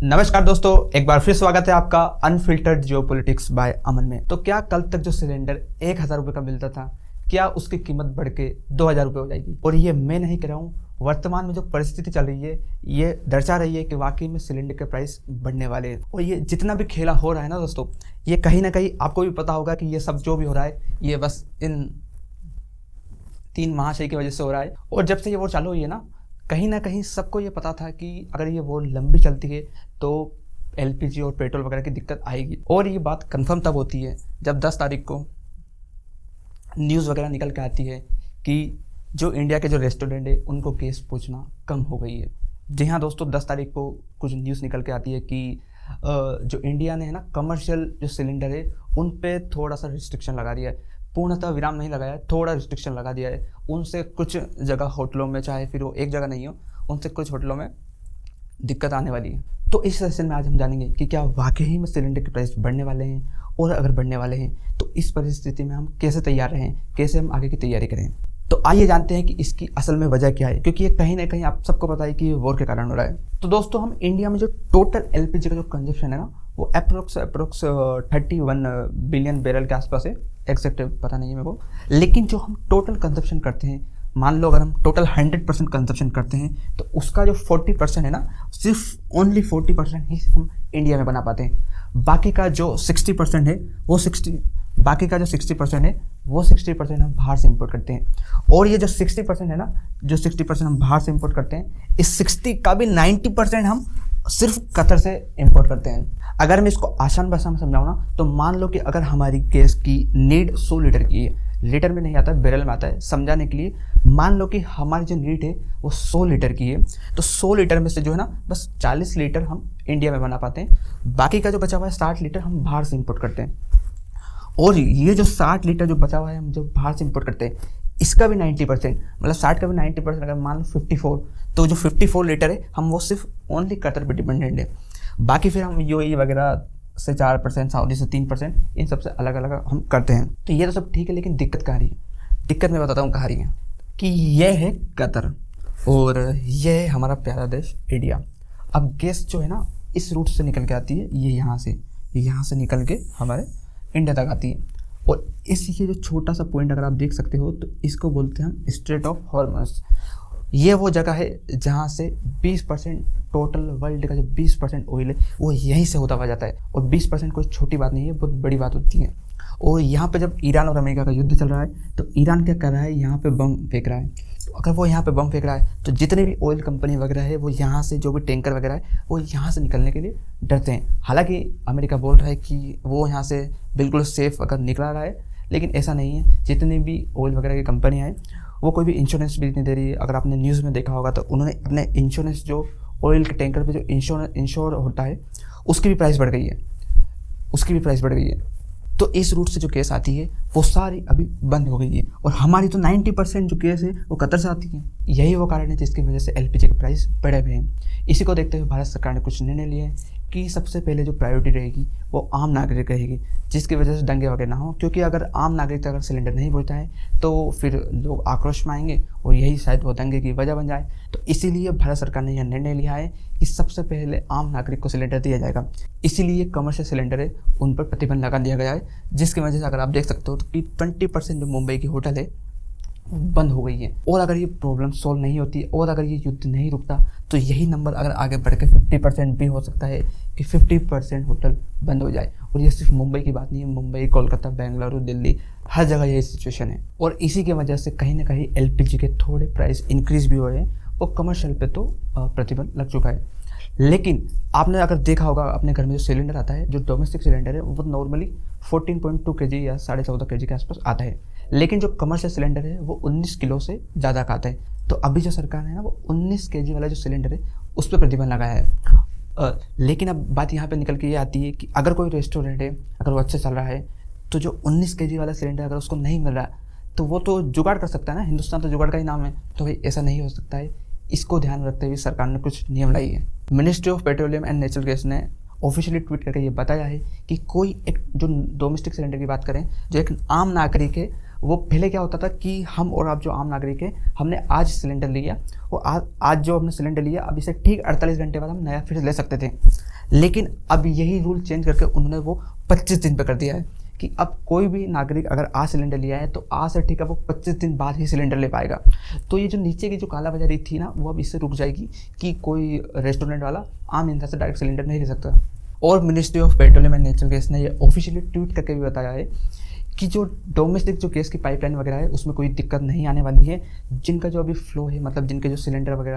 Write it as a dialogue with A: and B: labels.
A: नमस्कार दोस्तों, एक बार फिर स्वागत है आपका अनफिल्टर्ड जियोपॉलिटिक्स बाय अमन में। तो क्या कल तक जो सिलेंडर 1,000 रुपये का मिलता था, क्या उसकी कीमत बढ़ के 2,000 रुपये हो जाएगी? और ये मैं नहीं कह रहा हूँ, वर्तमान में जो परिस्थिति चल रही है ये दर्शा रही है कि वाकई में सिलेंडर के प्राइस बढ़ने वाले हैं। और ये जितना भी खेला हो रहा है ना दोस्तों, ये कहीं ना कहीं आपको भी पता होगा कि ये सब जो भी हो रहा है ये बस इन 3 महाशय की वजह से हो रहा है। और जब से ये वॉर चालू हुई है ना कहीं सबको ये पता था कि अगर ये वॉर लंबी चलती है तो एलपीजी और पेट्रोल वगैरह की दिक्कत आएगी। और ये बात कंफर्म तब होती है जब 10 तारीख को न्यूज़ वगैरह निकल के आती है कि जो इंडिया के जो रेस्टोरेंट है उनको गैस पहुंचना कम हो गई है। जी हाँ दोस्तों, 10 तारीख को कुछ न्यूज़ निकल के आती है कि जो इंडिया ने है ना कमर्शियल जो सिलेंडर है उन पे थोड़ा सा रिस्ट्रिक्शन लगा दिया है। पूर्णतः विराम नहीं लगाया है, थोड़ा रिस्ट्रिक्शन लगा दिया है। उनसे कुछ जगह होटलों में, चाहे फिर वो एक जगह नहीं हो, उनसे कुछ होटलों में दिक्कत आने वाली है। तो इस सेशन में आज हम जानेंगे कि क्या वाकई में सिलेंडर के प्राइस बढ़ने वाले हैं, और अगर बढ़ने वाले हैं तो इस परिस्थिति में हम कैसे तैयार रहें, कैसे हम आगे की तैयारी करें। तो आइए जानते हैं कि इसकी असल में वजह क्या है, क्योंकि ये कहीं ना कहीं आप सबको पता है कि ये वॉर के कारण हो रहा है। तो दोस्तों, हम इंडिया में जो टोटल एलपीजी का जो कंजप्शन है ना वो अप्रोक्स 31 बिलियन बैरल के आसपास है। एग्जैक्ट पता नहीं है मेरे को, लेकिन जो हम टोटल कंजप्शन करते हैं, मान लो अगर हम टोटल 100% कंजप्शन करते हैं तो उसका जो 40% है ना, सिर्फ ओनली 40% ही हम इंडिया में बना पाते हैं। बाकी का जो 60% है वो 60% हम बाहर से इंपोर्ट करते हैं। और ये जो 60% है ना, जो 60% हम बाहर से इंपोर्ट करते हैं, इस 60 का भी 90% हम सिर्फ कतर से इंपोर्ट करते हैं। अगर मैं इसको आसान भाषा में समझाऊँ ना, तो मान लो कि अगर हमारी गैस की नीड 100 लीटर की है, लीटर में नहीं आता है, बैरल में आता है। समझाने के लिए मान लो कि हमारी जो नीड है वो 100 लीटर की है, तो 100 लीटर में से जो है ना बस 40 लीटर हम इंडिया में बना पाते हैं। बाकी का जो बचा हुआ है 60 लीटर हम बाहर से इंपोर्ट करते हैं। और ये जो 60 लीटर जो बचा हुआ है हम जो बाहर से इंपोर्ट करते हैं, इसका भी 90%, मतलब 60 का भी 90%, अगर मान लो 54, तो जो 54 लीटर है हम वो सिर्फ ओनली कतर पर डिपेंडेंट है। बाकी फिर हम यूएई वगैरह से 4%, सऊदी से 3%, इन सबसे अलग अलग हम करते हैं। तो ये तो सब ठीक है, लेकिन दिक्कत कहाँ रही है? दिक्कत मैं बताता हूँ कहाँ रही है, कि ये है कतर और ये है हमारा प्यारा देश इंडिया। अब गैस जो है ना इस रूट से निकल के आती है, ये यहाँ से निकल के हमारे इंडिया तक आती है। और इस ये जो छोटा सा पॉइंट अगर आप देख सकते हो, तो इसको बोलते हैं हम स्ट्रेट ऑफ हॉर्मस। ये वो जगह है जहाँ से 20% टोटल वर्ल्ड का जो 20% ऑयल है वो यहीं से होता हुआ जाता है। और 20% कोई छोटी बात नहीं है, बहुत बड़ी बात होती है। और यहाँ पे जब ईरान और अमेरिका का युद्ध चल रहा है, तो ईरान क्या कर रहा है, यहाँ पे बम फेंक रहा है। तो अगर वो यहाँ पे बम फेंक रहा है तो जितने भी ऑयल कंपनी वगैरह है वो यहाँ से, जो भी टैंकर वगैरह है वो यहाँ से निकलने के लिए डरते हैं। हालांकि अमेरिका बोल रहा है कि वो यहाँ से बिल्कुल सेफ अगर निकला रहा है, लेकिन ऐसा नहीं है। जितनी भी ऑयल वगैरह की कंपनियाँ हैं वो कोई भी इंश्योरेंस भी नहीं दे रही है। अगर आपने न्यूज़ में देखा होगा तो उन्होंने अपने इंश्योरेंस, जो ऑयल के टैंकर पे जो इंश्योर होता है, उसकी भी प्राइस बढ़ गई है। तो इस रूट से जो गैस आती है वो सारी अभी बंद हो गई है। और हमारी तो 90% जो गैस है वो कतर से आती है। यही वो कारण है जिसकी वजह से एलपीजी के प्राइस बढ़े हुए हैं। इसी को देखते हुए भारत सरकार ने कुछ निर्णय लिए हैं कि सबसे पहले जो प्रायोरिटी रहेगी वो आम नागरिक रहेगी, जिसकी वजह से दंगे वगैरह ना हो। क्योंकि अगर आम नागरिक तक अगर सिलेंडर नहीं पहुंचता है तो फिर लोग आक्रोश में आएंगे और यही शायद वो दंगे की वजह बन जाए। तो इसीलिए भारत सरकार ने यह निर्णय लिया है कि सबसे पहले आम नागरिक को सिलेंडर दिया जाएगा। इसीलिए कमर्शियल सिलेंडर है उन पर प्रतिबंध लगा दिया गया है, जिसकी वजह से अगर आप देख सकते हो तो कि 20% जो मुंबई की होटल है बंद हो गई है। और अगर ये प्रॉब्लम सॉल्व नहीं होती और अगर ये युद्ध नहीं रुकता तो यही नंबर अगर आगे बढ़ के 50% भी हो सकता है कि 50% होटल बंद हो जाए। और ये सिर्फ मुंबई की बात नहीं है, मुंबई, कोलकाता, बेंगलुरु, दिल्ली, हर जगह यही सिचुएशन है। और इसी की वजह से कहीं ना कहीं एलपीजी के थोड़े प्राइस इंक्रीज भी हुए हैं और कमर्शियल पे तो प्रतिबंध लग चुका है। लेकिन आपने अगर देखा होगा अपने घर में जो सिलेंडर आता है, जो डोमेस्टिक सिलेंडर है, वो नॉर्मली 14.2 kg या 14.5 kg के आसपास आता है। लेकिन जो कमर्शियल सिलेंडर है वो 19 किलो से ज़्यादा का आता है। तो अभी जो सरकार है ना वो 19 kg वाला जो सिलेंडर है उस पर प्रतिबंध लगाया है। लेकिन अब बात यहाँ पे निकल के ये आती है कि अगर कोई रेस्टोरेंट है, अगर वो अच्छा चल रहा है, तो जो 19 kg वाला सिलेंडर अगर उसको नहीं मिल रहा तो वो तो जुगाड़ कर सकता है ना। हिंदुस्तान तो जुगाड़ का ही नाम है। तो भाई ऐसा नहीं हो सकता है। इसको ध्यान में रखते हुए सरकार ने कुछ नियम लाई है। Ministry of petroleum and natural gas ने ऑफिशियली ट्वीट करके ये बताया है कि कोई एक जो डोमेस्टिक सिलेंडर की बात करें, जो एक आम नागरिक है वो पहले क्या होता था कि हम और आप जो आम नागरिक हैं, हमने आज सिलेंडर लिया, वो आज जो हमने सिलेंडर लिया, अब इसे ठीक 48 घंटे बाद हम नया फिर ले सकते थे। लेकिन अब यही रूल चेंज करके उन्होंने वो 25 दिन पे कर दिया है कि अब कोई भी नागरिक अगर आज सिलेंडर लिया है तो आज से ठीक है वो 25 दिन बाद ही सिलेंडर ले पाएगा। तो ये जो नीचे की जो कालाबाजारी थी ना, वो अब इससे रुक जाएगी कि कोई रेस्टोरेंट वाला आम इंसान से डायरेक्ट सिलेंडर नहीं ले सकता। और ministry of petroleum and natural gas ने ये ऑफिशियली ट्वीट करके भी बताया है कि जो डोमेस्टिक जो गैस की पाइपलाइन वगैरह है उसमें कोई दिक्कत नहीं आने वाली है। जिनका जो अभी फ्लो है, मतलब जिनके जो सिलेंडर वगैरह